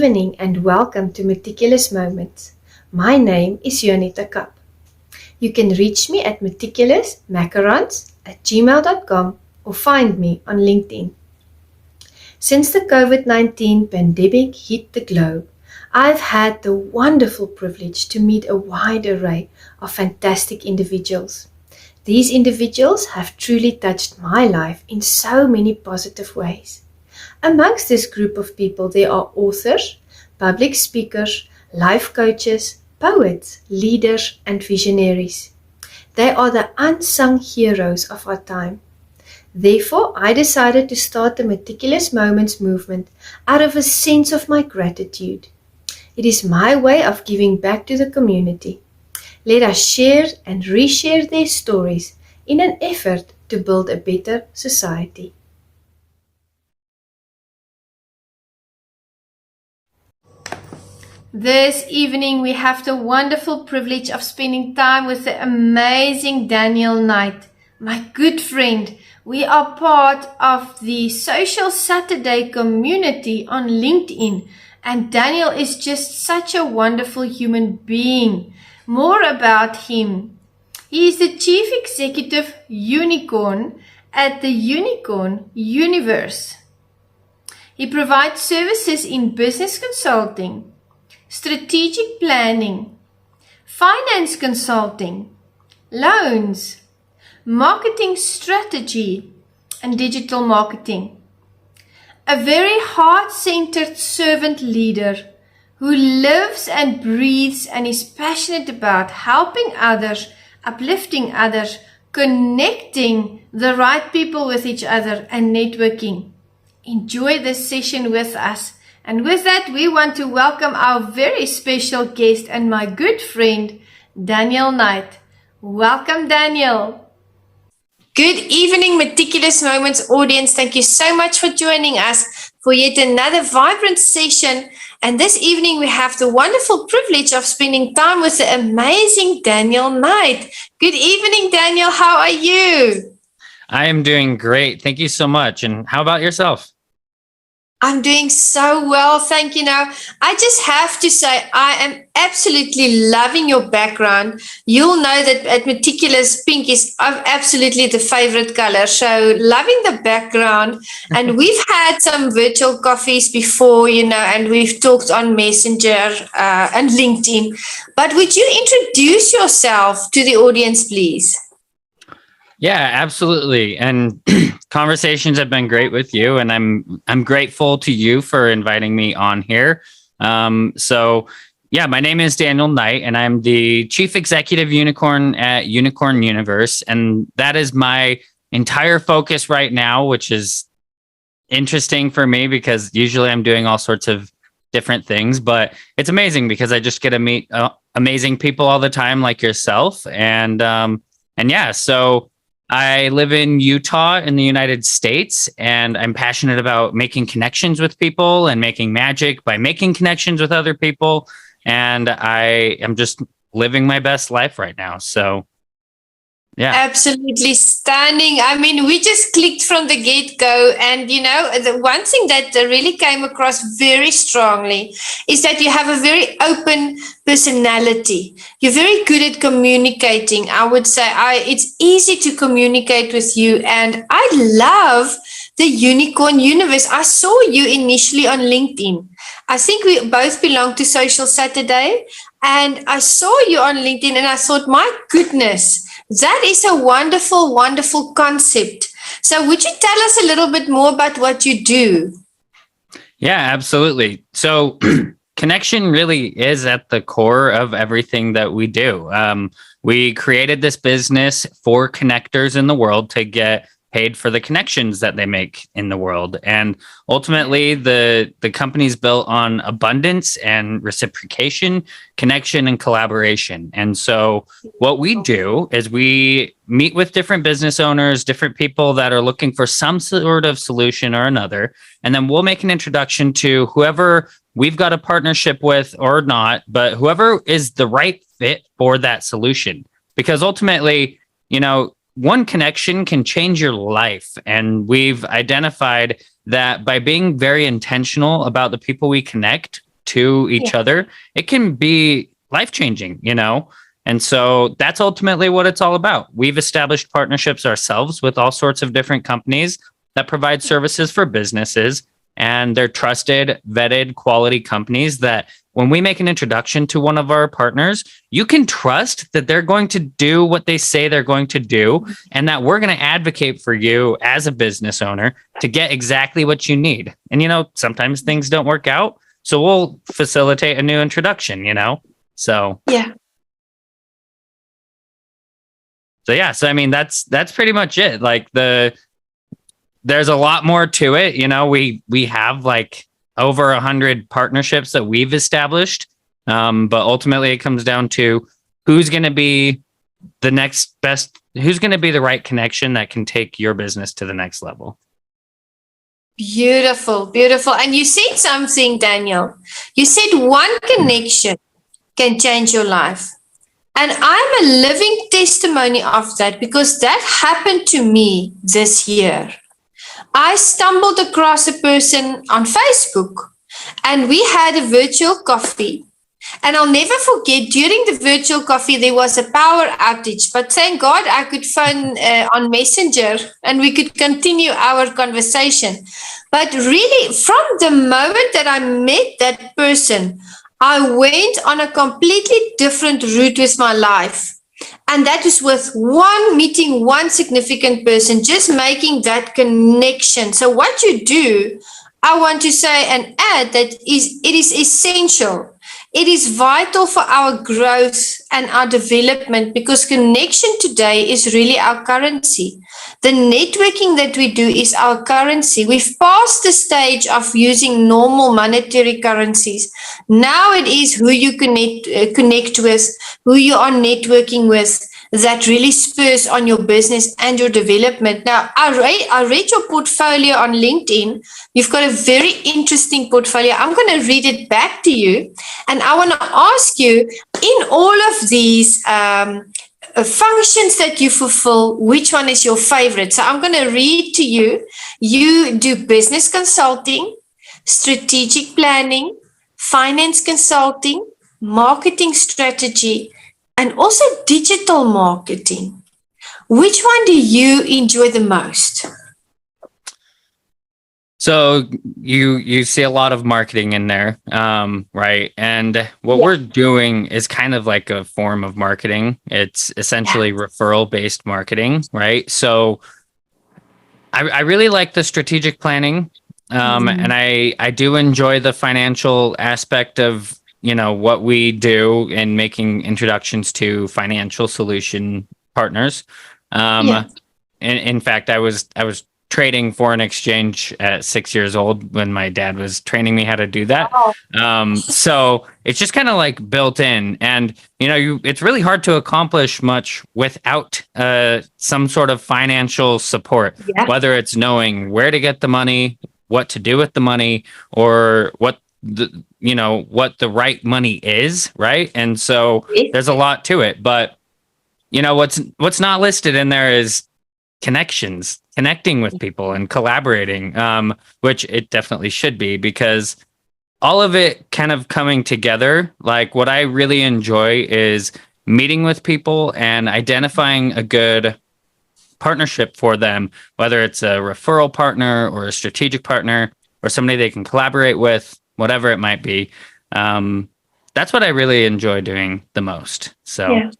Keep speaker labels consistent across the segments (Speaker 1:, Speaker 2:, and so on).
Speaker 1: evening and welcome to Meticulous Moments. My name is Juanita Kapp. You can reach me at meticulousmacarons@gmail.com or find me on LinkedIn. Since the COVID-19 pandemic hit the globe, I've had the wonderful privilege to meet a wide array of fantastic individuals. These individuals have truly touched my life in so many positive ways. Amongst this group of people, there are authors, public speakers, life coaches, poets, leaders, and visionaries. They are the unsung heroes of our time. Therefore, I decided to start the Meticulous Moments movement out of a sense of my gratitude. It is my way of giving back to the community. Let us share and reshare their stories in an effort to build a better society. This evening we have the wonderful privilege of spending time with the amazing Daniel Knight, my good friend. We are part of the Social Saturday community on LinkedIn, and Daniel is just such a wonderful human being. More about him. He is the Chief Executive Unicorn at the Unicorn Universe. He provides services in business consulting, strategic planning, finance consulting, loans, marketing strategy, and digital marketing. A very heart-centered servant leader who lives and breathes and is passionate about helping others, uplifting others, connecting the right people with each other, and networking. Enjoy this session with us. And with that, we want to welcome our very special guest and my good friend, Daniel Knight. Welcome, Daniel. Good evening, Meticulous Moments audience. Thank you so much for joining us for yet another vibrant session. And this evening, we have the wonderful privilege of spending time with the amazing Daniel Knight. Good evening, Daniel. How are you?
Speaker 2: I am doing great. Thank you so much. And how about yourself?
Speaker 1: I'm doing so well, thank you. Now, I just have to say, I am absolutely loving your background. You'll know that at Meticulous, pink is absolutely the favorite color. So loving the background. And we've had some virtual coffees before, and we've talked on Messenger and LinkedIn. But would you introduce yourself to the audience, please?
Speaker 2: Yeah, absolutely. And conversations have been great with you, and I'm grateful to you for inviting me on here. So my name is Daniel Knight, and I'm the Chief Executive Unicorn at Unicorn Universe, and that is my entire focus right now, which is interesting for me because usually I'm doing all sorts of different things, but it's amazing because I just get to meet amazing people all the time, like yourself, so. I live in Utah in the United States, and I'm passionate about making connections with people and making magic by making connections with other people. And I am just living my best life right now. So, yeah.
Speaker 1: Absolutely stunning. I mean, we just clicked from the get-go. And, the one thing that really came across very strongly is that you have a very open personality. You're very good at communicating. I would say it's easy to communicate with you. And I love the Unicorn Universe. I saw you initially on LinkedIn. I think we both belong to Social Saturday. And I saw you on LinkedIn and I thought, my goodness, that is a wonderful, wonderful concept. So would you tell us a little bit more about what you do?
Speaker 2: Yeah, absolutely. So connection really is at the core of everything that we do. We created this business for connectors in the world to get paid for the connections that they make in the world. And ultimately, the company's built on abundance and reciprocation, connection, and collaboration. And so what we do is we meet with different business owners, different people that are looking for some sort of solution or another. And then we'll make an introduction to whoever we've got a partnership with or not, but whoever is the right fit for that solution. Because ultimately, one connection can change your life. And we've identified that by being very intentional about the people we connect, to each other, it can be life-changing, And so that's ultimately what it's all about. We've established partnerships ourselves with all sorts of different companies that provide services for businesses, and they're trusted, vetted, quality companies that when we make an introduction to one of our partners, you can trust that they're going to do what they say they're going to do, and that we're going to advocate for you as a business owner to get exactly what you need. And, sometimes things don't work out, so we'll facilitate a new introduction, So
Speaker 1: Yeah.
Speaker 2: So I mean, that's pretty much it. Like there's a lot more to it. We have like over 100 partnerships that we've established. But ultimately it comes down to who's going to be the next best, who's going to be the right connection that can take your business to the next level.
Speaker 1: Beautiful, beautiful. And you said something, Daniel. You said one connection can change your life. And I'm a living testimony of that, because that happened to me this year. I stumbled across a person on Facebook, and we had a virtual coffee. And I'll never forget, during the virtual coffee, there was a power outage, but thank God I could phone on Messenger and we could continue our conversation. But really, from the moment that I met that person, I went on a completely different route with my life. And that is with meeting one significant person, just making that connection. So what you do, I want to say and add that it is essential. It is vital for our growth and our development, because connection today is really our currency. The networking that we do is our currency. We've passed the stage of using normal monetary currencies. Now it is who you connect with, who you are networking with, that really spurs on your business and your development. Now, I read your portfolio on LinkedIn. You've got a very interesting portfolio. I'm going to read it back to you. And I want to ask you, in all of these functions that you fulfill, which one is your favorite? So I'm going to read to you. You do business consulting, strategic planning, finance consulting, marketing strategy, and also digital marketing. Which one do you enjoy the most?
Speaker 2: So you see a lot of marketing in there, right? And what we're doing is kind of like a form of marketing. It's essentially referral-based marketing, right? So I really like the strategic planning, and I do enjoy the financial aspect of what we do in making introductions to financial solution partners. In fact, I was trading foreign exchange at 6 years old when my dad was training me how to do that. So it's just kind of like built in, and it's really hard to accomplish much without some sort of financial support, whether it's knowing where to get the money, what to do with the money, or what the right money is, right? And so there's a lot to it, but what's not listed in there is connecting with people and collaborating, which it definitely should be, because all of it kind of coming together. Like, what I really enjoy is meeting with people and identifying a good partnership for them, whether it's a referral partner or a strategic partner or somebody they can collaborate with, whatever it might be. That's what I really enjoy doing the most. So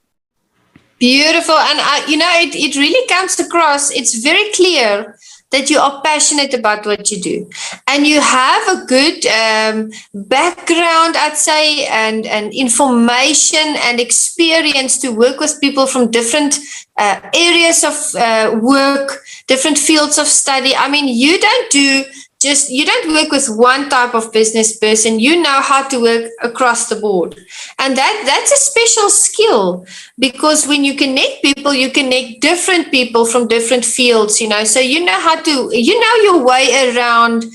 Speaker 1: beautiful. And it really comes across. It's very clear that you are passionate about what you do, and you have a good background, I'd say, and information and experience to work with people from different areas of work, different fields of study. I mean, you don't work with one type of business person. You know how to work across the board. And that's a special skill, because when you connect people, you connect different people from different fields, so you know your way around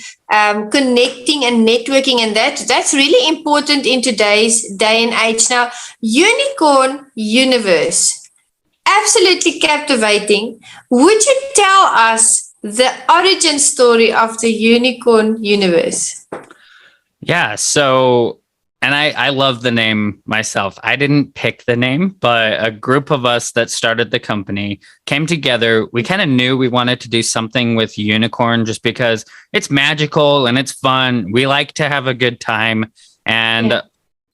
Speaker 1: connecting and networking, and that's really important in today's day and age. Now, Unicorn Universe, absolutely captivating. Would you tell us the origin story of the Unicorn Universe?
Speaker 2: Yeah. So And I love the name myself. I didn't pick the name, but a group of us that started the company came together. We kind of knew we wanted to do something with unicorn just because it's magical and it's fun. We like to have a good time. And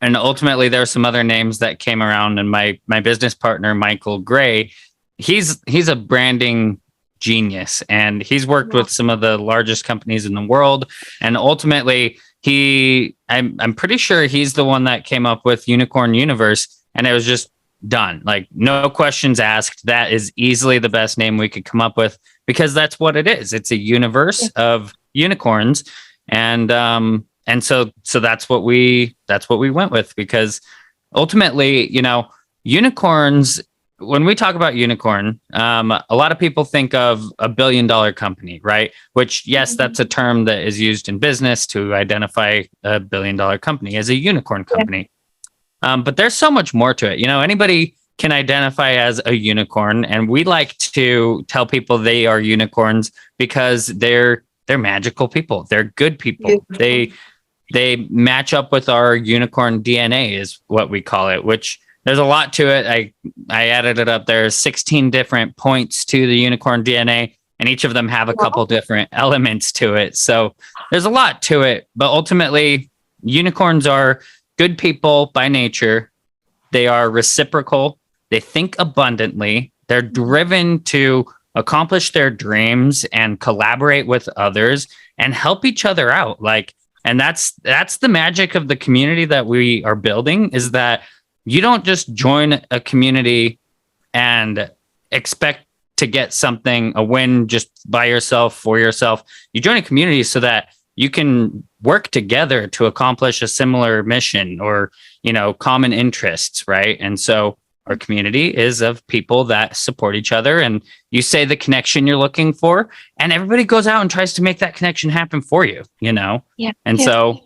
Speaker 2: and ultimately there are some other names that came around, and my business partner, Michael Gray, he's a branding genius, and he's worked with some of the largest companies in the world. And ultimately I'm pretty sure he's the one that came up with Unicorn Universe, and it was just done. Like, no questions asked. That is easily the best name we could come up with, because that's what it is. It's a universe of unicorns. And so that's what we went with, because ultimately, unicorns, when we talk about unicorn, a lot of people think of a $1 billion company, right? Which, yes, that's a term that is used in business to identify a $1 billion company as a unicorn company. But there's so much more to it. Anybody can identify as a unicorn, and we like to tell people they are unicorns because they're magical people. They're good people. They match up with our unicorn DNA, is what we call it, which there's a lot to it. I added it up. There's 16 different points to the unicorn DNA, and each of them have a couple different elements to it. So there's a lot to it, but ultimately unicorns are good people by nature. They are reciprocal. They think abundantly. They're driven to accomplish their dreams and collaborate with others and help each other out. And that's the magic of the community that we are building, is that you don't just join a community and expect to get something, a win, just by yourself, for yourself. You join a community so that you can work together to accomplish a similar mission or, common interests, right? And so our community is of people that support each other, and you say the connection you're looking for, and everybody goes out and tries to make that connection happen for you,
Speaker 1: Yeah.
Speaker 2: And so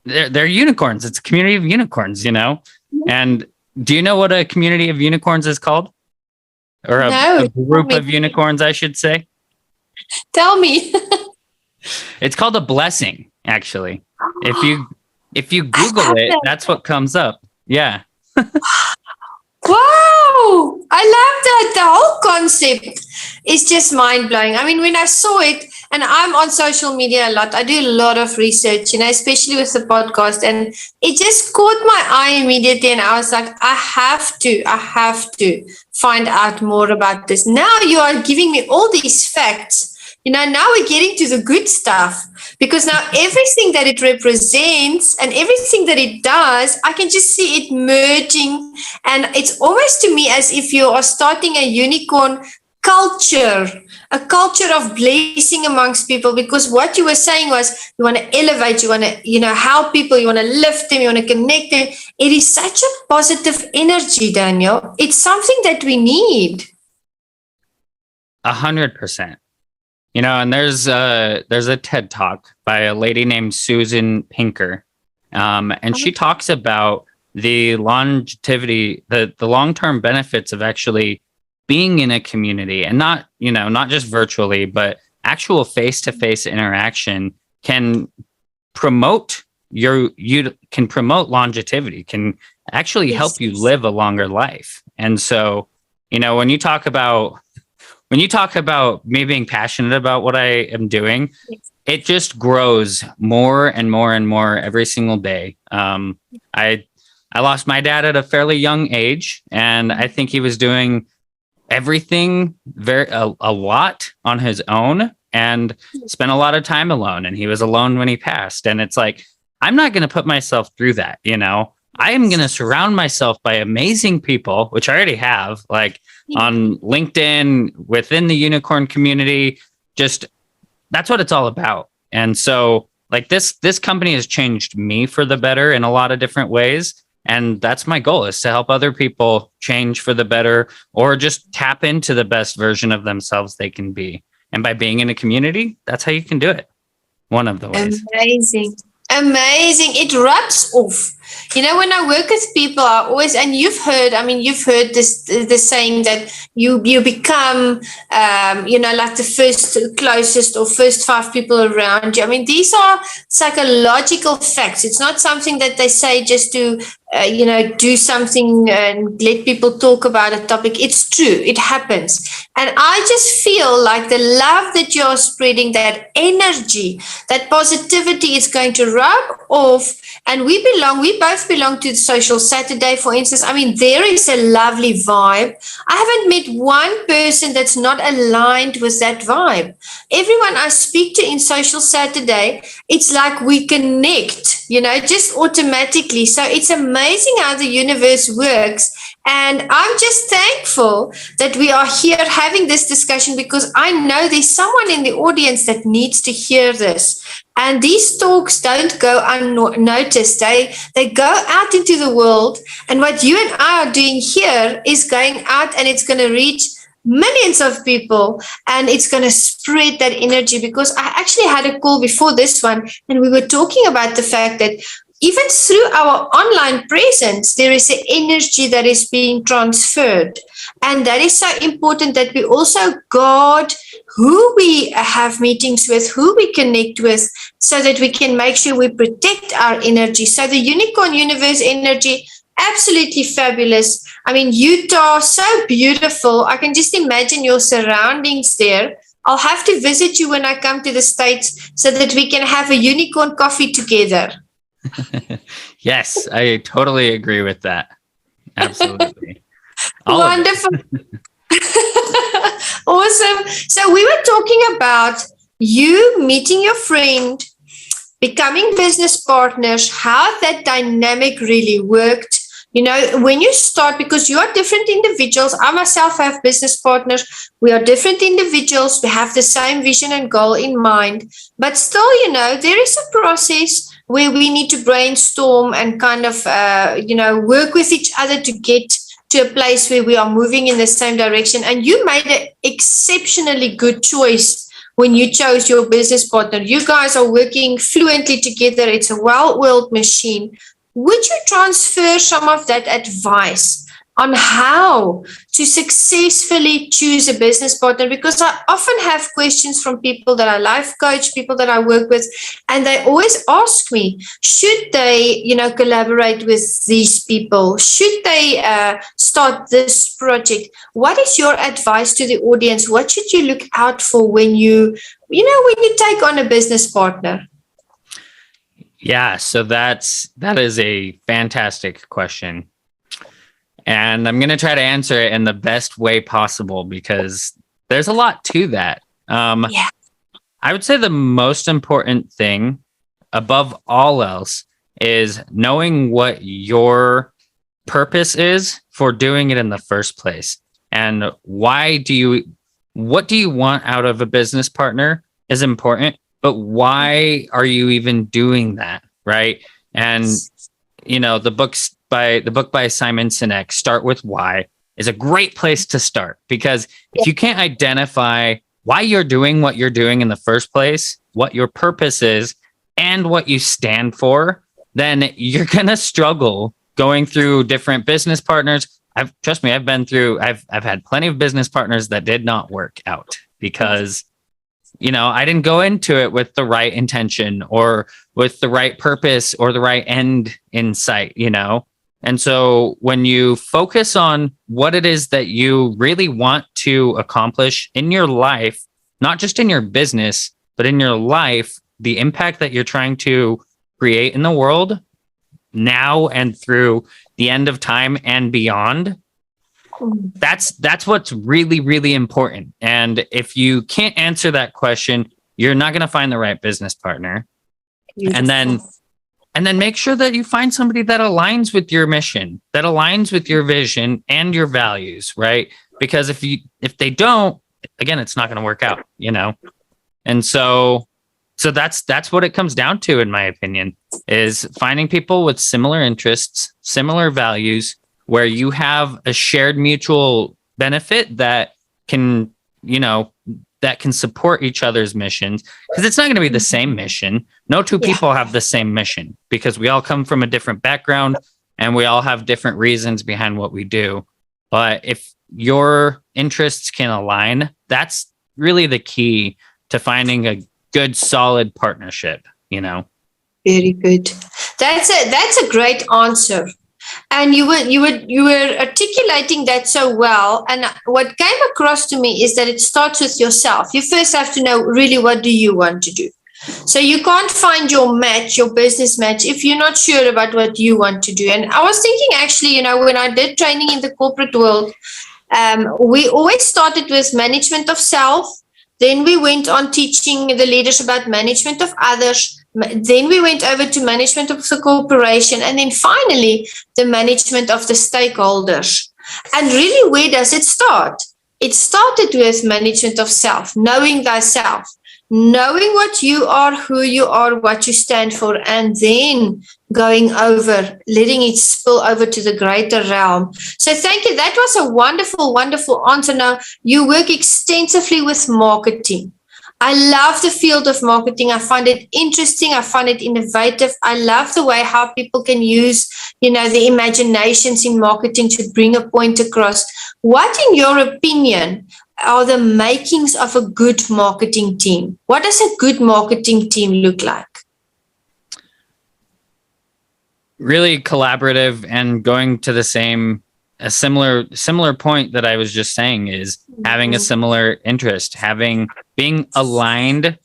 Speaker 2: they're unicorns. It's a community of unicorns, And do you know what a community of unicorns is called? Or a group of unicorns, I should say?
Speaker 1: Tell me.
Speaker 2: It's called a blessing, actually. If you Google it, that's what comes up. Yeah.
Speaker 1: Wow, I love that. The whole concept is just mind blowing. I mean, when I saw it, and I'm on social media a lot, I do a lot of research, especially with the podcast, and it just caught my eye immediately. And I was like, I have to find out more about this. Now you are giving me all these facts. Now we're getting to the good stuff, because now everything that it represents and everything that it does, I can just see it merging. And it's almost to me as if you are starting a unicorn culture, a culture of blessing amongst people, because what you were saying was you want to elevate, you want to, help people, you want to lift them, you want to connect them. It is such a positive energy, Daniel. It's something that we need.
Speaker 2: 100%. And there's a TED Talk by a lady named Susan Pinker, and she talks about the longevity, the long-term benefits of actually being in a community, and not just virtually, but actual face-to-face interaction can promote longevity, can actually help you live a longer life. And so, when you talk about me being passionate about what I am doing, it just grows more and more and more every single day. I lost my dad at a fairly young age, and I think he was doing everything a lot on his own, and spent a lot of time alone. And he was alone when he passed. And it's like, I'm not going to put myself through that. I am going to surround myself by amazing people, which I already have, on LinkedIn, within the unicorn community. Just, that's what it's all about. And so this company has changed me for the better in a lot of different ways. And that's my goal, is to help other people change for the better, or just tap into the best version of themselves they can be. And by being in a community, that's how you can do it. One of the ways.
Speaker 1: Amazing. It rubs off. When I work with people, I always, and you've heard the saying that you become, like the first closest or first five people around you. I mean, these are psychological facts. It's not something that they say just to, do something and let people talk about a topic. It's true. It happens. And I just feel like the love that you're spreading, that energy, that positivity is going to rub off. And we both belong to the Social Saturday, for instance. I mean, there is a lovely vibe. I haven't met one person that's not aligned with that vibe. Everyone I speak to in Social Saturday, it's like we connect, just automatically. So it's amazing how the universe works. And I'm just thankful that we are here having this discussion, because I know there's someone in the audience that needs to hear this. And these talks don't go unnoticed. They go out into the world. And what you and I are doing here is going out, and it's going to reach millions of people, and it's going to spread that energy. Because I actually had a call before this one, and we were talking about the fact that even through our online presence, there is an energy that is being transferred. And that is so important, that we also guard who we have meetings with, who we connect with, so that we can make sure we protect our energy. So the Unicorn Universe energy, absolutely fabulous. I mean, Utah, so beautiful. I can just imagine your surroundings there. I'll have to visit you when I come to the States, so that we can have a unicorn coffee together.
Speaker 2: Yes, I totally agree with that. Absolutely.
Speaker 1: Wonderful. Awesome. So we were talking about you meeting your friend, becoming business partners, how that dynamic really worked. When you start, because you are different individuals. I myself have business partners. We are different individuals. We have the same vision and goal in mind. But still, there is a process where we need to brainstorm and kind of, work with each other to get to a place where we are moving in the same direction. And you made an exceptionally good choice when you chose your business partner. You guys are working fluently together. It's a well-oiled machine. Would you transfer some of that advice on how to successfully choose a business partner? Because I often have questions from people that I life coach, people that I work with, and they always ask me, should they, collaborate with these people? Should they start this project? What is your advice to the audience? What should you look out for when you take on a business partner?
Speaker 2: Yeah, so that is a fantastic question. And I'm going to try to answer it in the best way possible, because there's a lot to that. I would say the most important thing above all else is knowing what your purpose is for doing it in the first place. And what do you want out of a business partner is important, but why are you even doing that? Right. And, the book by Simon Sinek, Start With Why, is a great place to start, because if you can't identify why you're doing what you're doing in the first place, what your purpose is, and what you stand for, then you're going to struggle going through different business partners. Trust me, I've had plenty of business partners that did not work out because, I didn't go into it with the right intention or with the right purpose or the right end in sight, And so when you focus on what it is that you really want to accomplish in your life, not just in your business, but in your life, the impact that you're trying to create in the world now and through the end of time and beyond, that's what's really, really important. And if you can't answer that question, you're not going to find the right business partner. Beautiful. And then make sure that you find somebody that aligns with your mission, that aligns with your vision and your values, right? Because if they don't, again, it's not going to work out, And so that's what it comes down to, in my opinion, is finding people with similar interests, similar values, where you have a shared mutual benefit that can, that can support each other's missions, because it's not going to be the same mission. No two people have the same mission, because we all come from a different background and we all have different reasons behind what we do. But if your interests can align, that's really the key to finding a good, solid partnership, you know?
Speaker 1: Very good. That's a great answer. And you were articulating that so well. And what came across to me is that it starts with yourself. You first have to know really what do you want to do. So you can't find your match, your business match, if you're not sure about what you want to do. And I was thinking actually, when I did training in the corporate world, we always started with management of self. Then we went on teaching the leaders about management of others. Then we went over to management of the corporation, and then finally the management of the stakeholders. And really, where does it start? It started with management of self, knowing thyself, knowing what you are, who you are, what you stand for, and then going over, letting it spill over to the greater realm. So thank you. That was a wonderful, wonderful answer. Now, you work extensively with marketing. I love the field of marketing. I find it interesting. I find it innovative. I love the way how people can use, the imaginations in marketing to bring a point across. What, in your opinion, are the makings of a good marketing team? What does a good marketing team look like?
Speaker 2: Really collaborative, and going to a similar point that I was just saying is having a similar interest, being aligned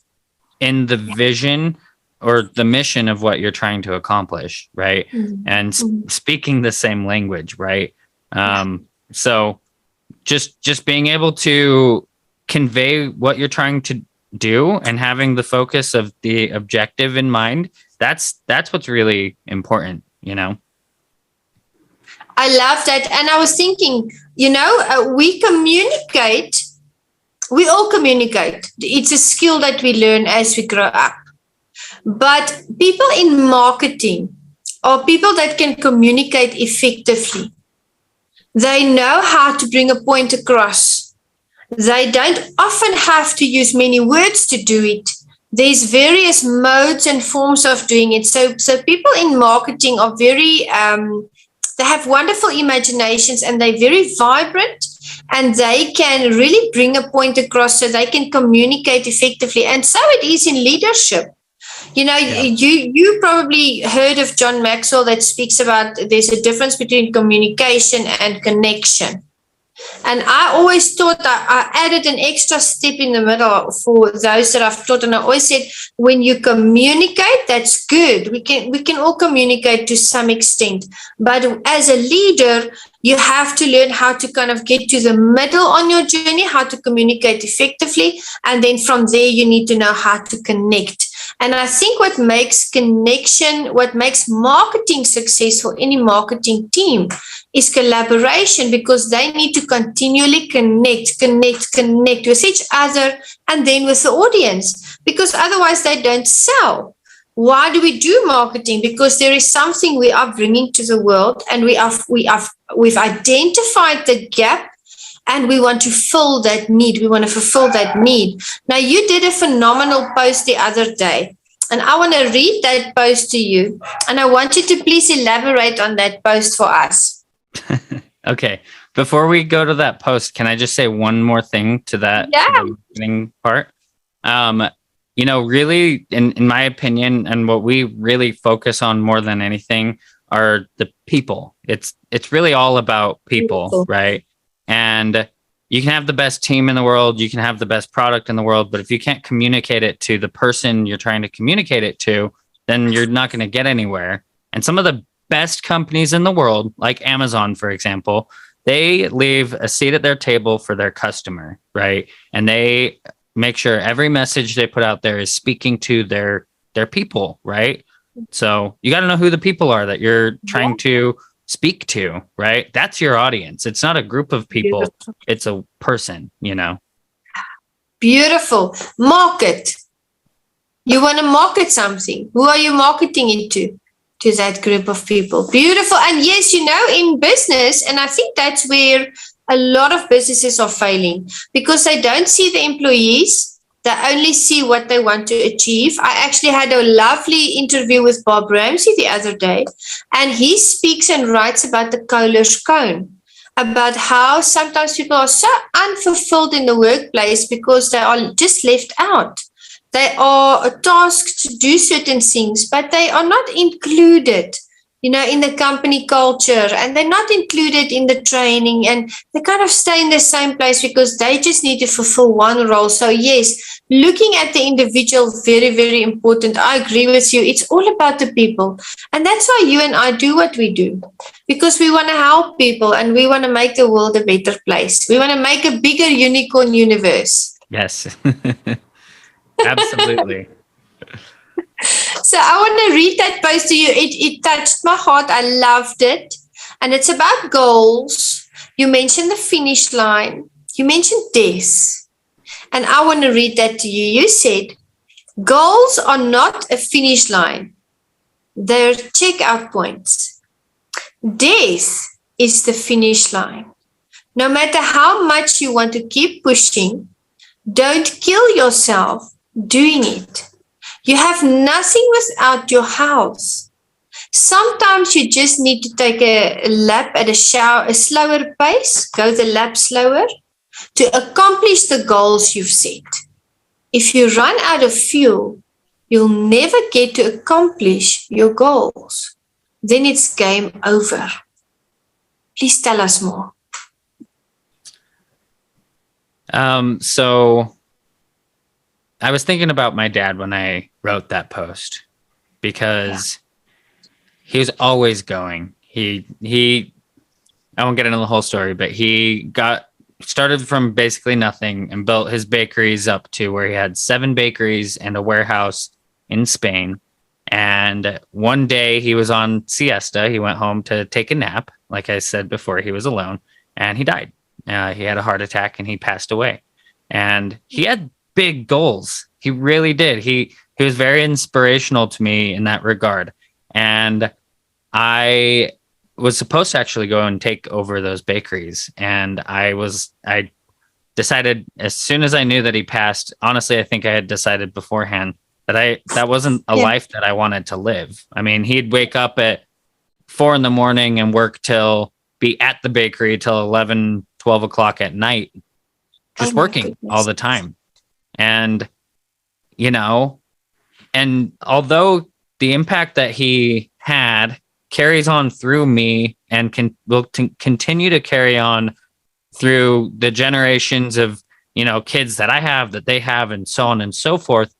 Speaker 2: in the vision or the mission of what you're trying to accomplish, right? And speaking the same language, right? So just being able to convey what you're trying to do and having the focus of the objective in mind, that's what's really important,
Speaker 1: I love that. And I was thinking, we communicate. We all communicate. It's a skill that we learn as we grow up. But people in marketing are people that can communicate effectively. They know how to bring a point across. They don't often have to use many words to do it. There's various modes and forms of doing it. So people in marketing are very, they have wonderful imaginations, and they're very vibrant, and they can really bring a point across, so they can communicate effectively. And so it is in leadership. You probably heard of John Maxwell that speaks about there's a difference between communication and connection. And I always thought that I added an extra step in the middle for those that I've taught. And I always said, when you communicate, that's good. We can all communicate to some extent. But as a leader, you have to learn how to kind of get to the middle on your journey, how to communicate effectively. And then from there, you need to know how to connect. And I think what makes marketing successful, any marketing team, is collaboration, because they need to continually connect with each other and then with the audience, because otherwise they don't sell. Why do we do marketing? Because there is something we are bringing to the world, and we've identified the gap, and we want to fill that need. We want to fulfill that need. Now, you did a phenomenal post the other day, and I want to read that post to you, and I want you to please elaborate on that post for us.
Speaker 2: Okay. Before we go to that post, can I just say one more thing to that beginning part? Really, in my opinion, and what we really focus on more than anything are the people. It's really all about people, right? And you can have the best team in the world, you can have the best product in the world, but if you can't communicate it to the person you're trying to communicate it to, then you're not going to get anywhere. And some of the best companies in the world, like Amazon, for example, they leave a seat at their table for their customer, right? And they make sure every message they put out there is speaking to their people, right? So you got to know who the people are that you're trying to speak to, right? That's your audience. It's not a group of people. Beautiful. It's a person,
Speaker 1: Beautiful. Market. You want to market something. Who are you marketing it to? To that group of people. Beautiful. And yes, in business, and I think that's where a lot of businesses are failing because they don't see the employees. They only see what they want to achieve. I actually had a lovely interview with Bob Ramsey the other day, and he speaks and writes about the Kohler's cone, about how sometimes people are so unfulfilled in the workplace because they are just left out. They are tasked to do certain things, but they are not included, in the company culture, and they're not included in the training, and they kind of stay in the same place because they just need to fulfill one role. So yes, looking at the individual, very, very important. I agree with you. It's all about the people. And that's why you and I do what we do, because we want to help people and we want to make the world a better place. We want to make a bigger unicorn universe.
Speaker 2: Yes. Absolutely.
Speaker 1: So I want to read that post to you. It touched my heart. I loved it. And it's about goals. You mentioned the finish line. You mentioned death. And I want to read that to you. You said, goals are not a finish line. They're checkout points. Death is the finish line. No matter how much you want to keep pushing, don't kill yourself doing it. You have nothing without your house. Sometimes you just need to take a lap at a slower pace, go the lap slower, to accomplish the goals you've set. If you run out of fuel, you'll never get to accomplish your goals. Then it's game over. Please tell us more.
Speaker 2: So I was thinking about my dad when I wrote that post, because he was always going. He I won't get into the whole story, but he started from basically nothing and built his bakeries up to where he had 7 bakeries and a warehouse in Spain. And one day he was on siesta. He went home to take a nap. Like I said before, he was alone and he died. He had a heart attack and he passed away. And he had big goals. He really did. He was very inspirational to me in that regard. And I was supposed to actually go and take over those bakeries. And I decided as soon as I knew that he passed, honestly, I think I had decided beforehand that that wasn't a life that I wanted to live. I mean, he'd wake up at 4 a.m. and work be at the bakery till 11, 12 o'clock at night, just working all the time. And, and although the impact that he had carries on through me and will continue to carry on through the generations of, kids that I have, that they have, and so on and so forth,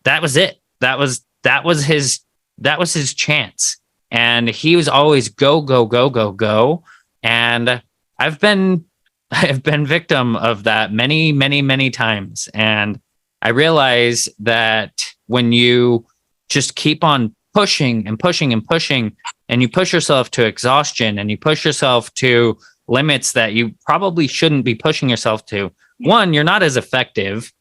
Speaker 2: that was it. That was his chance. And he was always go, go, go, go, go. And I've been victim of that many, many, many times. And I realize that when you just keep on pushing and pushing and pushing, and you push yourself to exhaustion and you push yourself to limits that you probably shouldn't be pushing yourself to, one, you're not as effective.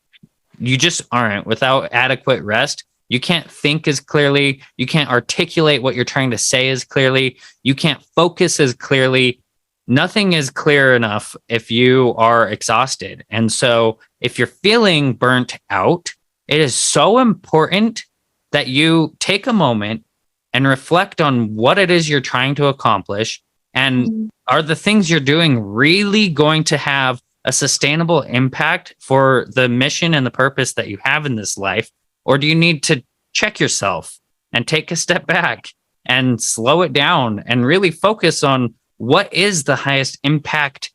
Speaker 2: You just aren't. Without adequate rest, you can't think as clearly. You can't articulate what you're trying to say as clearly. You can't focus as clearly. Nothing is clear enough if you are exhausted. And so if you're feeling burnt out, it is so important that you take a moment and reflect on what it is you're trying to accomplish. And are the things you're doing really going to have a sustainable impact for the mission and the purpose that you have in this life? Or do you need to check yourself and take a step back and slow it down and really focus on what is the highest impact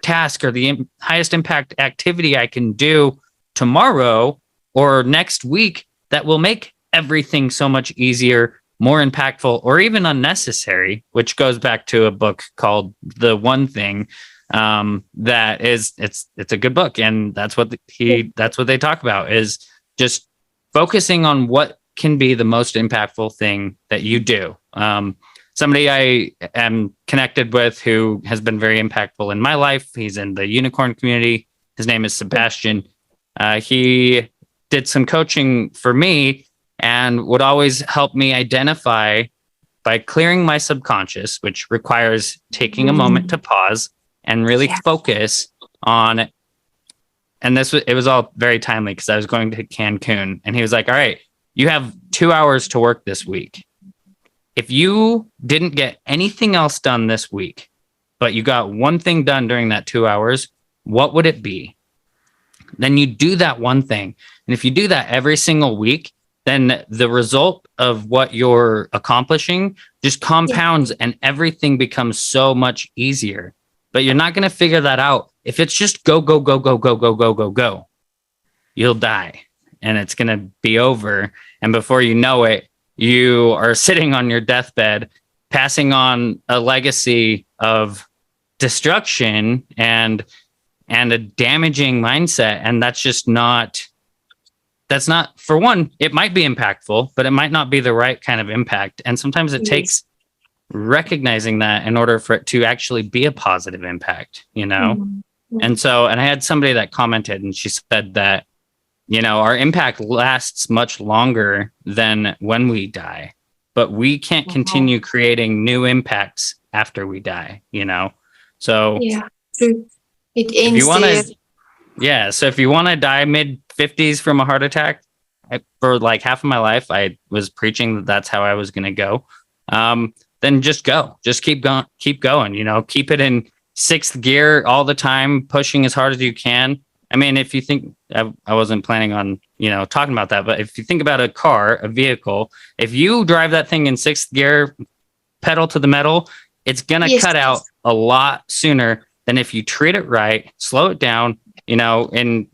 Speaker 2: task or the highest impact activity I can do tomorrow or next week that will make everything so much easier, more impactful, or even unnecessary, which goes back to a book called The One Thing. That is, it's a good book. And that's what they talk about, is just focusing on what can be the most impactful thing that you do. Somebody I am connected with who has been very impactful in my life. He's in the unicorn community. His name is Sebastian. He did some coaching for me and would always help me identify by clearing my subconscious, which requires taking a moment to pause and really focus on. And it was all very timely because I was going to Cancun, and he was like, all right, you have 2 hours to work this week. If you didn't get anything else done this week, but you got one thing done during that 2 hours, what would it be? Then you do that one thing. And if you do that every single week, then the result of what you're accomplishing just compounds and everything becomes so much easier. But you're not going to figure that out. If it's just go, go, go, go, go, go, go, go, go, you'll die and it's going to be over. And before you know it, you are sitting on your deathbed, passing on a legacy of destruction and a damaging mindset. And that's not, for one, it might be impactful, but it might not be the right kind of impact. And sometimes it takes recognizing that in order for it to actually be a positive impact, you know? And I had somebody that commented, and she said that, you know, our impact lasts much longer than when we die, but we can't continue creating new impacts after we die, you know? So
Speaker 1: true. It ends there.
Speaker 2: So if you want to die mid-50s from a heart attack, for like half of my life, I was preaching that that's how I was going to go. Then just go. Just keep going, you know, keep it in sixth gear all the time, pushing as hard as you can. I mean, if you think, I wasn't planning on, you know, talking about that, but if you think about a vehicle, if you drive that thing in sixth gear, pedal to the metal, it's going to cut out a lot sooner than if you treat it right, slow it down. You know, in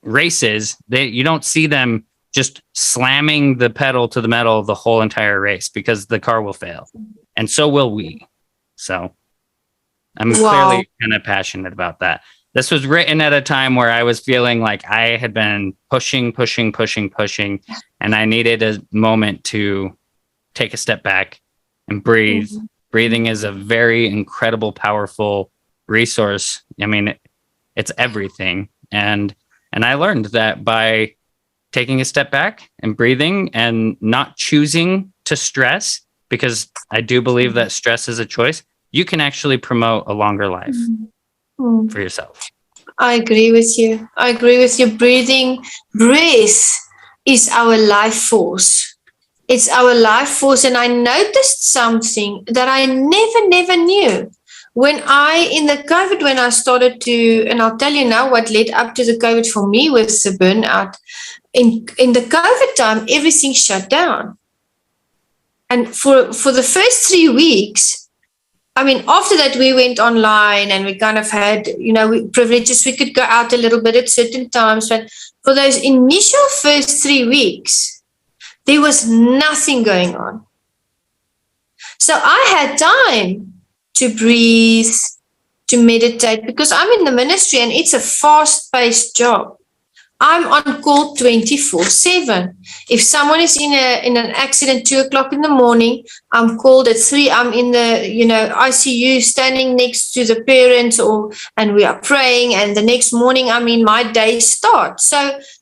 Speaker 2: races, you don't see them just slamming the pedal to the metal the whole entire race because the car will fail. And so will we. So I'm clearly kind of passionate about that. This was written at a time where I was feeling like I had been pushing, and I needed a moment to take a step back and breathe. Breathing is a very incredible, powerful resource. I mean, it's everything. And I learned that by taking a step back and breathing and not choosing to stress, because I do believe that stress is a choice, you can actually promote a longer life for yourself.
Speaker 1: I agree with you. Breath is our life force. It's our life force. And I noticed something that I never knew. When I started to, and I'll tell you now what led up to the COVID for me was the burnout. In the COVID time, everything shut down. And for the first 3 weeks, I mean, after that, we went online and we kind of had, you know, privileges. We could go out a little bit at certain times. But for those initial first 3 weeks, there was nothing going on. So I had time to breathe, to meditate, because I'm in the ministry and it's a fast-paced job. I'm on call 24/7. If someone is in an accident 2:00 in the morning, I'm called at 3. I'm in the, you know, ICU standing next to the parents, and we are praying. And the next morning, I mean, my day starts.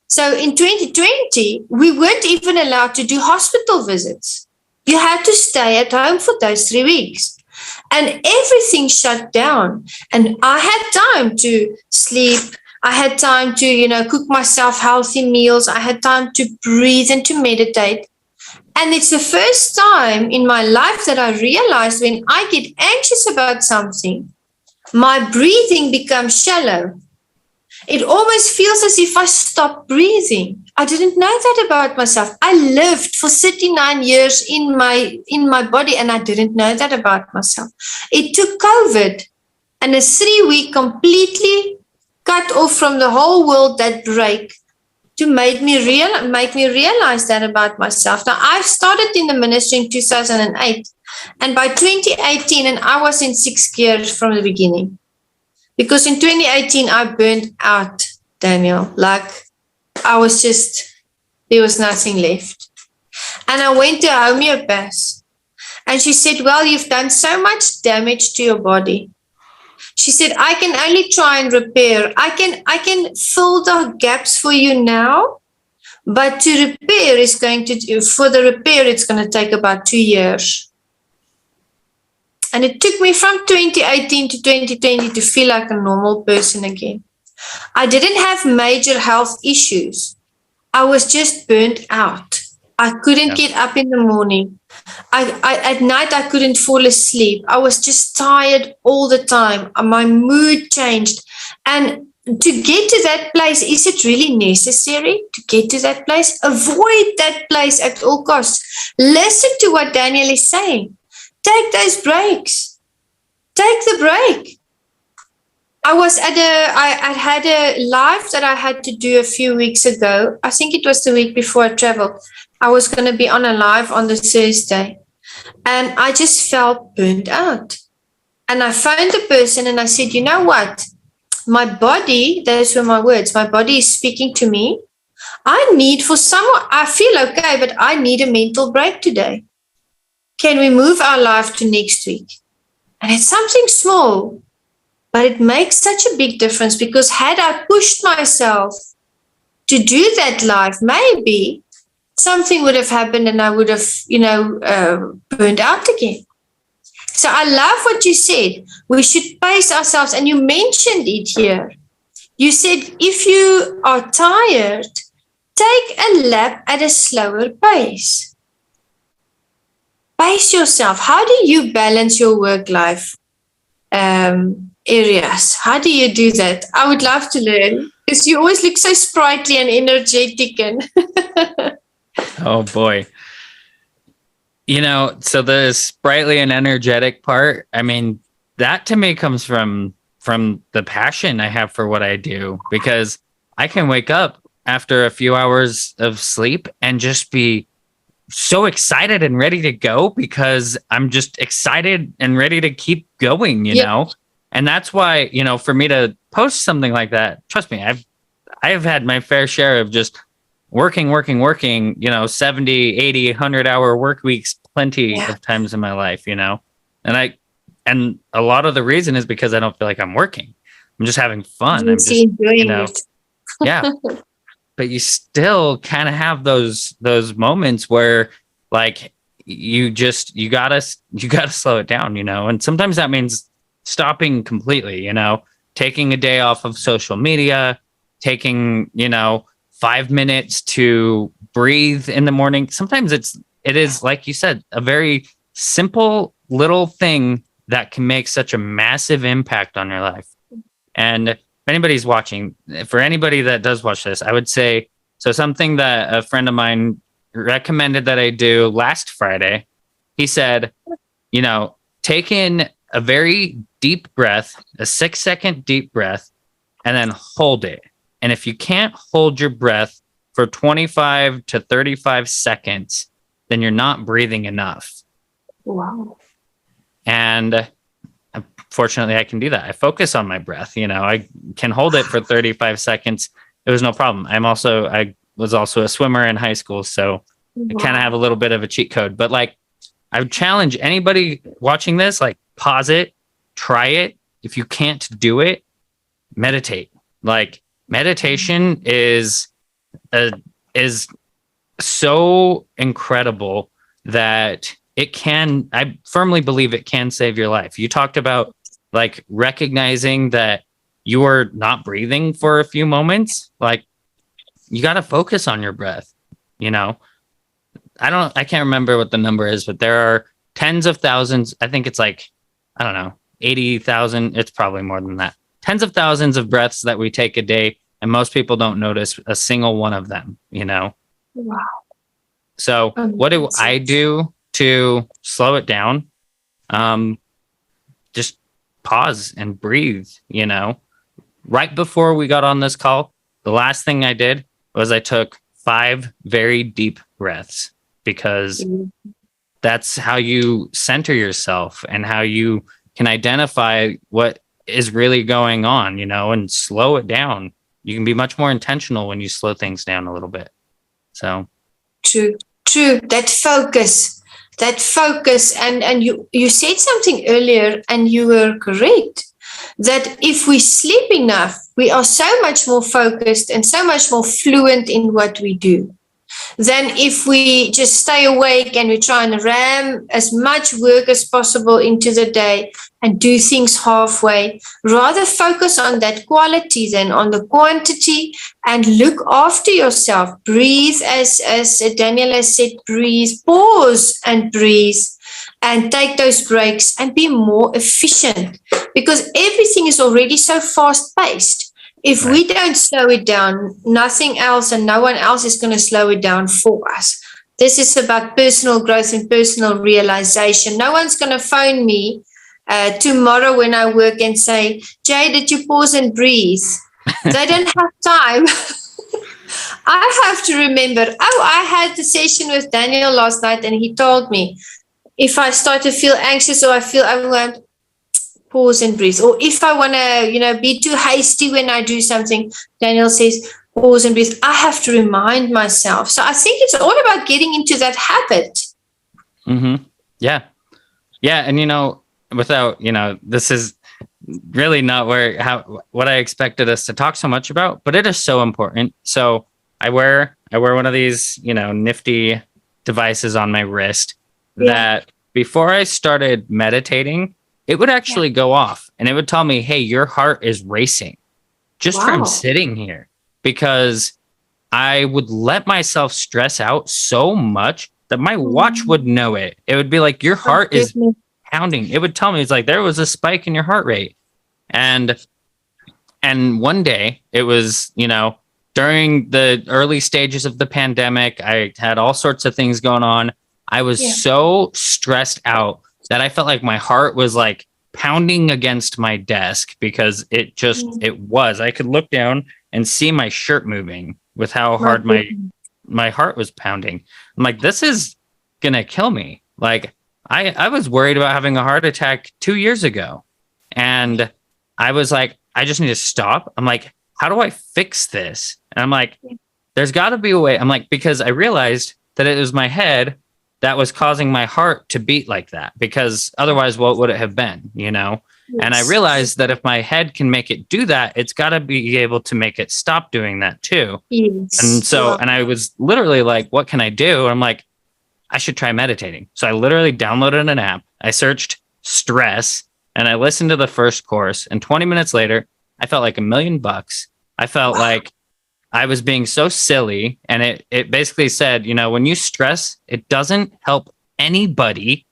Speaker 1: So in 2020, we weren't even allowed to do hospital visits. You had to stay at home for those 3 weeks. And everything shut down. And I had time to sleep. I had time to, you know, cook myself healthy meals. I had time to breathe and to meditate. And it's the first time in my life that I realized when I get anxious about something, my breathing becomes shallow. It almost feels as if I stop breathing. I didn't know that about myself. I lived for 39 years in my body, and I didn't know that about myself. It took COVID and a 3-week completely cut off from the whole world, that break, to make me realize that about myself. Now, I started in the ministry in 2008, and by 2018, and I was in 6 gears from the beginning. Because in 2018, I burned out, Daniel. Like, there was nothing left. And I went to a homeopath. And she said, well, you've done so much damage to your body. She said, I can only try and repair. I can fill the gaps for you now But to repair is for the repair, it's going to take about 2 years. And it took me from 2018 to 2020 to feel like a normal person again. I didn't have major health issues. I was just burnt out. I couldn't get up in the morning. At night, I couldn't fall asleep. I was just tired all the time. My mood changed. And to get to that place, is it really necessary to get to that place? Avoid that place at all costs. Listen to what Daniel is saying. Take those breaks. Take the break. I had a live that I had to do a few weeks ago. I think it was the week before I traveled. I was going to be on a live on the Thursday. And I just felt burnt out. And I phoned the person and I said, you know what? My body, those were my words, my body is speaking to me. I feel okay, but I need a mental break today. Can we move our life to next week? And it's something small, but it makes such a big difference, because had I pushed myself to do that live, maybe something would have happened and I would have, burned out again. So I love what you said. We should pace ourselves. And you mentioned it here. You said, if you are tired, take a lap at a slower pace. Pace yourself. How do you balance your work-life areas? How do you do that? I would love to learn, because you always look so sprightly and energetic. And
Speaker 2: Oh boy. So the sprightly and energetic part, I mean, that to me comes from the passion I have for what I do, because I can wake up after a few hours of sleep and just be so excited and ready to go, because I'm just excited and ready to keep going, you know? And that's why, for me to post something like that, trust me, I've had my fair share of just working, 70, 80, 100-hour work weeks, plenty of times in my life, and a lot of the reason is because I don't feel like I'm working. I'm just having fun. I'm just enjoying it. Yeah. But you still kind of have those moments where, like, you gotta slow it down, and sometimes that means stopping completely, taking a day off of social media, taking 5 minutes to breathe in the morning. Sometimes it is, like you said, a very simple little thing that can make such a massive impact on your life. And if anybody's watching, for anybody that does watch this, I would say, so something that a friend of mine recommended that I do last Friday, he said, take in a very deep breath, a 6-second deep breath, and then hold it. And if you can't hold your breath for 25 to 35 seconds, then you're not breathing enough.
Speaker 1: Wow.
Speaker 2: And fortunately, I can do that. I focus on my breath. I can hold it for 35 seconds. It was no problem. I was also a swimmer in high school, so I kind of have a little bit of a cheat code. But I would challenge anybody watching this, pause it, try it. If you can't do it, meditate. Meditation is so incredible that I firmly believe it can save your life. You talked about recognizing that you are not breathing for a few moments. You got to focus on your breath. I can't remember what the number is, but there are tens of thousands. I think it's 80,000. It's probably more than that. Tens of thousands of breaths that we take a day, and most people don't notice a single one of them, Wow. So what do I do to slow it down? Just pause and breathe, Right before we got on this call, the last thing I did was I took 5 very deep breaths, because that's how you center yourself and how you can identify what is really going on, and slow it down. You can be much more intentional when you slow things down a little bit. So
Speaker 1: true. That focus. And you said something earlier, and you were correct. that if we sleep enough, we are so much more focused and so much more fluent in what we do than if we just stay awake and we try and ram as much work as possible into the day and do things halfway. Rather focus on that quality than on the quantity, and look after yourself. Breathe, as Daniel has said, breathe, pause and breathe, and take those breaks and be more efficient, because everything is already so fast paced. If we don't slow it down, nothing else and no one else is going to slow it down for us. This is about personal growth and personal realization. No one's going to phone me tomorrow when I work and say, Jay, did you pause and breathe? They don't have time. I have to remember, I had the session with Daniel last night and he told me, if I start to feel anxious or I feel overwhelmed, pause and breathe. Or if I want to, be too hasty when I do something, Daniel says, pause and breathe. I have to remind myself. So I think it's all about getting into that habit.
Speaker 2: Mm-hmm. Yeah. Yeah. And, without, this is really not what I expected us to talk so much about, but it is so important. So I wear one of these, nifty devices on my wrist that before I started meditating, it would actually go off and it would tell me, hey, your heart is racing just from sitting here, because I would let myself stress out so much that my watch would know it. It would be like, your heart is pounding. It would tell me, it's like there was a spike in your heart rate. And one day it was, during the early stages of the pandemic, I had all sorts of things going on. I was so stressed out that I felt like my heart was like pounding against my desk, because it was. I could look down and see my shirt moving with how hard my heart was pounding. I'm like, this is gonna kill me. Like I was worried about having a heart attack 2 years ago, and I was like, I just need to stop. I'm like, how do I fix this? And I'm like, there's got to be a way. I'm like, because I realized that it was my head that was causing my heart to beat like that, because otherwise what would it have been, Yes. And I realized that if my head can make it do that, it's got to be able to make it stop doing that too.
Speaker 1: Yes.
Speaker 2: And so, and I was literally like, what can I do? I'm like, I should try meditating. So I literally downloaded an app. I searched stress and I listened to the first course, and 20 minutes later, I felt like $1,000,000. I felt like I was being so silly. And it basically said, when you stress, it doesn't help anybody.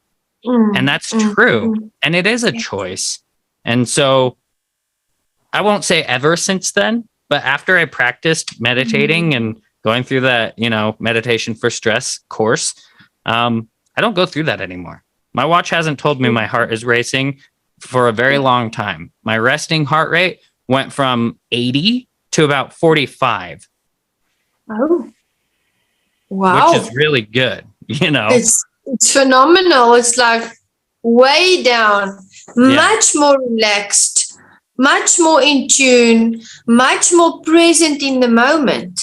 Speaker 2: And that's true. And it is a choice. And so I won't say ever since then, but after I practiced meditating and going through that, meditation for stress course, I don't go through that anymore. My watch hasn't told me my heart is racing for a very long time. My resting heart rate went from 80 to about 45.
Speaker 1: Oh, wow.
Speaker 2: Which is really good,
Speaker 1: It's phenomenal. It's like way down, much more relaxed, much more in tune, much more present in the moment.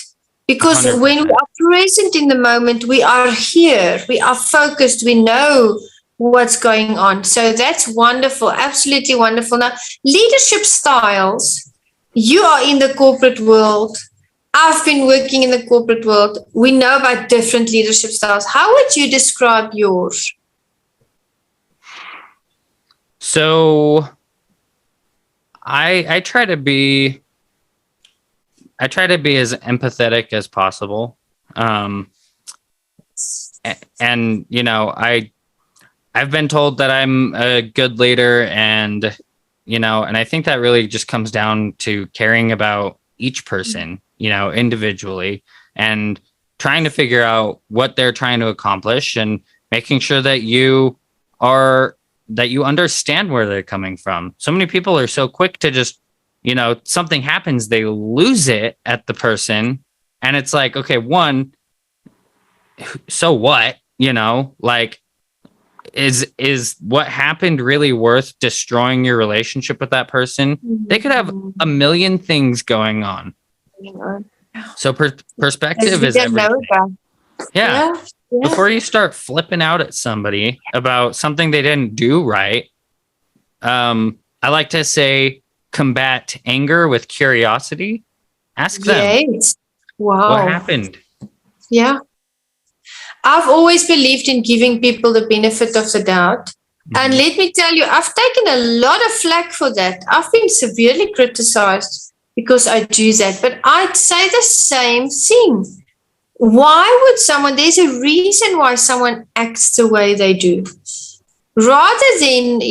Speaker 1: Because 100%. When we are present in the moment, we are here, we are focused, we know what's going on. So that's wonderful, absolutely wonderful. Now, leadership styles, you are in the corporate world. I've been working in the corporate world. We know about different leadership styles. How would you describe yours?
Speaker 2: So I try to be as empathetic as possible. And I've been told that I'm a good leader, and I think that really just comes down to caring about each person, individually, and trying to figure out what they're trying to accomplish, and making sure that you understand where they're coming from. So many people are so quick to just, something happens, they lose it at the person. And it's like, okay, one, so what, like, is what happened really worth destroying your relationship with that person? They could have a million things going on. So perspective is everything. Yeah. Before you start flipping out at somebody about something they didn't do right, I like to say, combat anger with curiosity. Ask them
Speaker 1: Yes.
Speaker 2: what
Speaker 1: Wow.
Speaker 2: happened.
Speaker 1: Yeah. I've always believed in giving people the benefit of the doubt. And
Speaker 2: Mhm.
Speaker 1: let me tell you, I've taken a lot of flack for that. I've been severely criticized because I do that. But I'd say the same thing. Why would someone, there's a reason why someone acts the way they do. Rather than,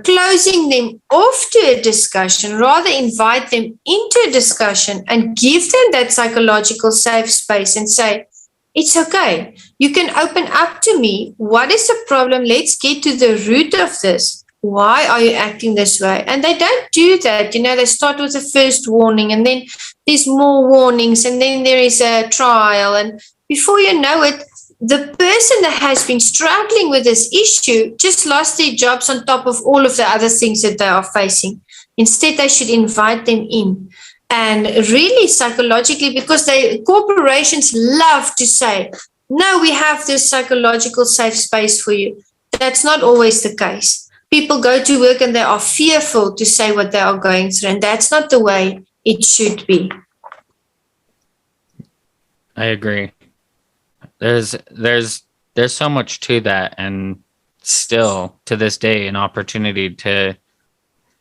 Speaker 1: closing them off to a discussion, rather invite them into a discussion and give them that psychological safe space and say, it's okay. You can open up to me. What is the problem? Let's get to the root of this. Why are you acting this way? And they don't do that. They start with the first warning, and then there's more warnings, and then there is a trial. And before you know it, the person that has been struggling with this issue just lost their jobs on top of all of the other things that they are facing. Instead, they should invite them in. And really psychologically, because corporations love to say, no, we have this psychological safe space for you. That's not always the case. People go to work and they are fearful to say what they are going through, and that's not the way it should be.
Speaker 2: I agree. There's so much to that, and still to this day an opportunity to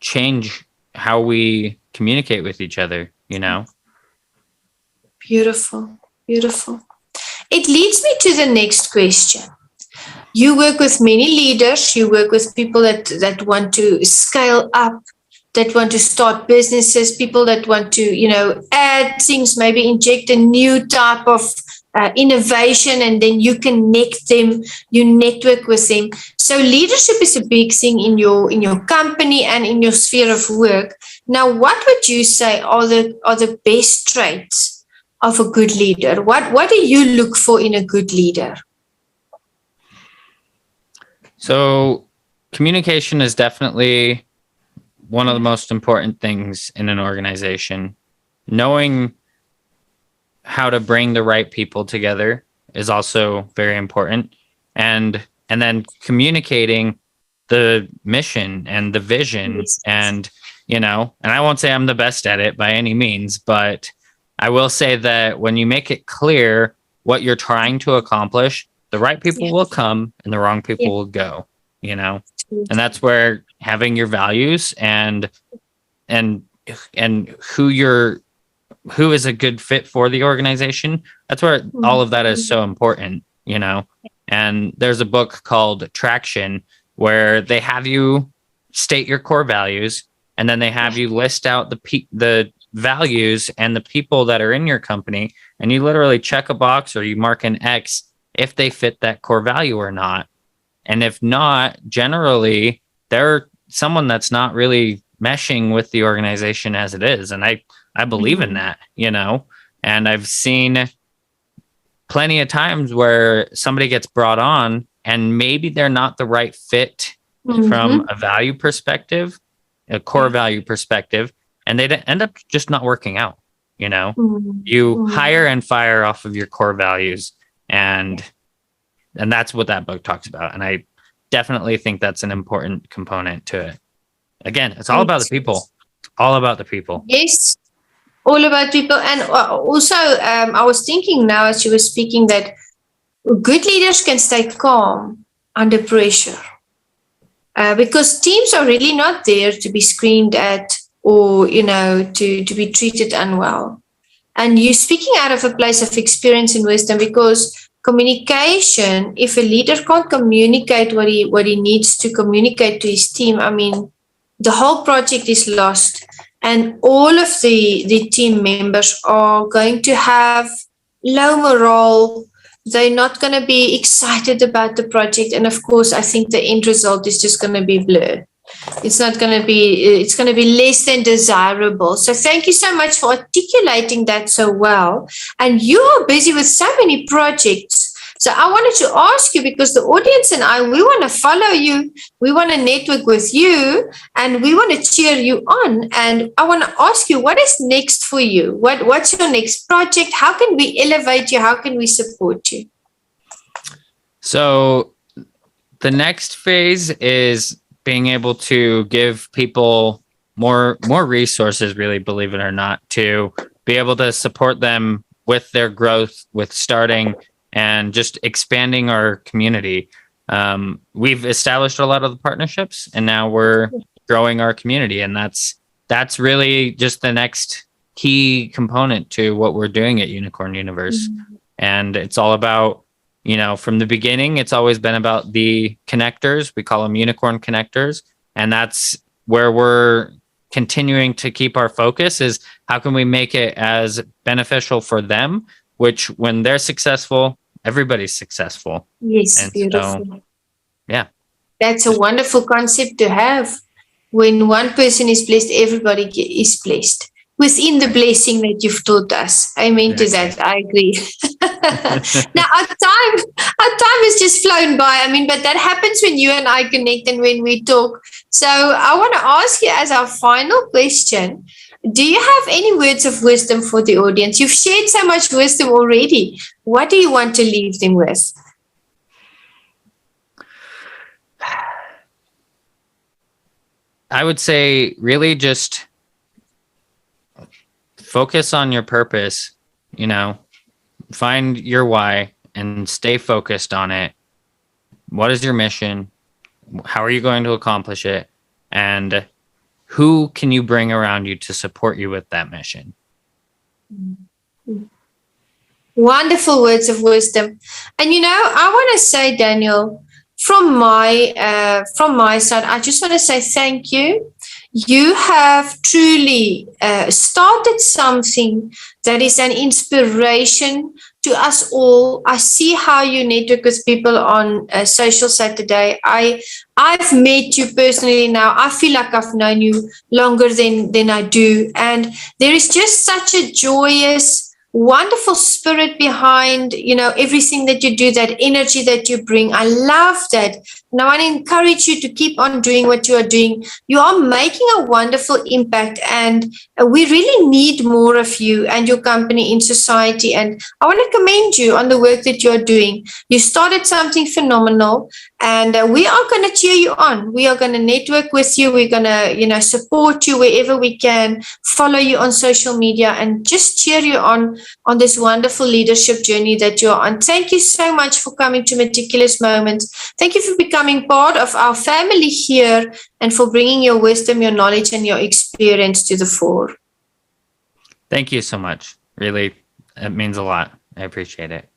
Speaker 2: change how we communicate with each other.
Speaker 1: Beautiful. Beautiful. It leads me to the next question. You work with many leaders, you work with people that want to scale up, that want to start businesses, people that want to, add things, maybe inject a new type of innovation, and then you connect them, you network with them. So leadership is a big thing in your company and in your sphere of work. Now, what would you say are the best traits of a good leader? What do you look for in a good leader?
Speaker 2: So communication is definitely one of the most important things in an organization. Knowing how to bring the right people together is also very important. And then communicating the mission and the vision. And I won't say I'm the best at it by any means, but I will say that when you make it clear what you're trying to accomplish, the right people will come and the wrong people will go, and that's where having your values and who is a good fit for the organization, that's where all of that is so important. And there's a book called Traction where they have you state your core values, and then they have you list out the values and the people that are in your company, and you literally check a box or you mark an X if they fit that core value or not. And if not, generally they're someone that's not really meshing with the organization as it is. And I believe in that, and I've seen plenty of times where somebody gets brought on and maybe they're not the right fit from a value perspective, a core value perspective, and they end up just not working out. You hire and fire off of your core values, and that's what that book talks about. And I definitely think that's an important component to it. Again, it's all about the people. All about the people.
Speaker 1: Yes, all about people. And also, I was thinking now as you were speaking that good leaders can stay calm under pressure, because teams are really not there to be screamed at or, to be treated unwell. And you're speaking out of a place of experience and wisdom, because communication, if a leader can't communicate what he needs to communicate to his team, I mean, the whole project is lost, and all of the team members are going to have low morale. They're not going to be excited about the project, and of course I think the end result is just going to be blurred. It's going to be less than desirable. So thank you so much for articulating that so well. And you are busy with so many projects. So I wanted to ask you, because the audience and I, we want to follow you. We want to network with you, and we want to cheer you on. And I want to ask you, what is next for you? What's your next project? How can we elevate you? How can we support you?
Speaker 2: So the next phase is being able to give people more resources, really, believe it or not, to be able to support them with their growth, with starting and just expanding our community. We've established a lot of the partnerships, and now we're growing our community, and that's really just the next key component to what we're doing at Unicorn Universe. And it's all about, from the beginning, it's always been about the connectors. We call them unicorn connectors, and that's where we're continuing to keep our focus, is how can we make it as beneficial for them, which when they're successful, everybody's successful.
Speaker 1: Yes,
Speaker 2: And
Speaker 1: beautiful.
Speaker 2: so, yeah.
Speaker 1: That's a wonderful concept to have. When one person is blessed, everybody is blessed within the blessing that you've taught us. Amen to that. I agree. Now, our time has just flown by. But that happens when you and I connect and when we talk. So I want to ask you as our final question, do you have any words of wisdom for the audience? You've shared so much wisdom already. What do you want to leave them with?
Speaker 2: I would say really just focus on your purpose, find your why and stay focused on it. What is your mission? How are you going to accomplish it? And who can you bring around you to support you with that mission?
Speaker 1: Wonderful words of wisdom. And I want to say, Daniel, from my side, I just want to say thank you. You have truly started something that is an inspiration to us all. I see how you network with people on Social Saturday. I've met you personally now. I feel like I've known you longer than I do. And there is just such a joyous, wonderful spirit behind, everything that you do, that energy that you bring. I love that. And I want to encourage you to keep on doing what you are doing. You are making a wonderful impact, and we really need more of you and your company in society. And I want to commend you on the work that you are doing. You started something phenomenal, and we are going to cheer you on. We are going to network with you. We're going to, support you wherever we can, follow you on social media, and just cheer you on this wonderful leadership journey that you're on. Thank you so much for coming to Meticulous Moments. Thank you for becoming part of our family here and for bringing your wisdom, your knowledge, and your experience to the fore.
Speaker 2: Thank you so much. Really, it means a lot. I appreciate it.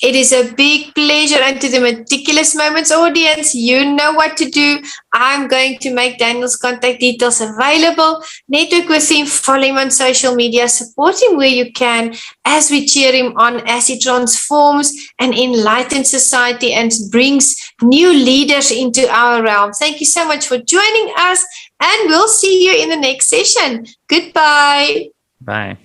Speaker 1: It is a big pleasure. And to the Meticulous Moments audience, you know what to do. I'm going to make Daniel's contact details available. Network with him, follow him on social media, support him where you can as we cheer him on as he transforms and enlightens society and brings new leaders into our realm. Thank you so much for joining us, and we'll see you in the next session. Goodbye.
Speaker 2: Bye.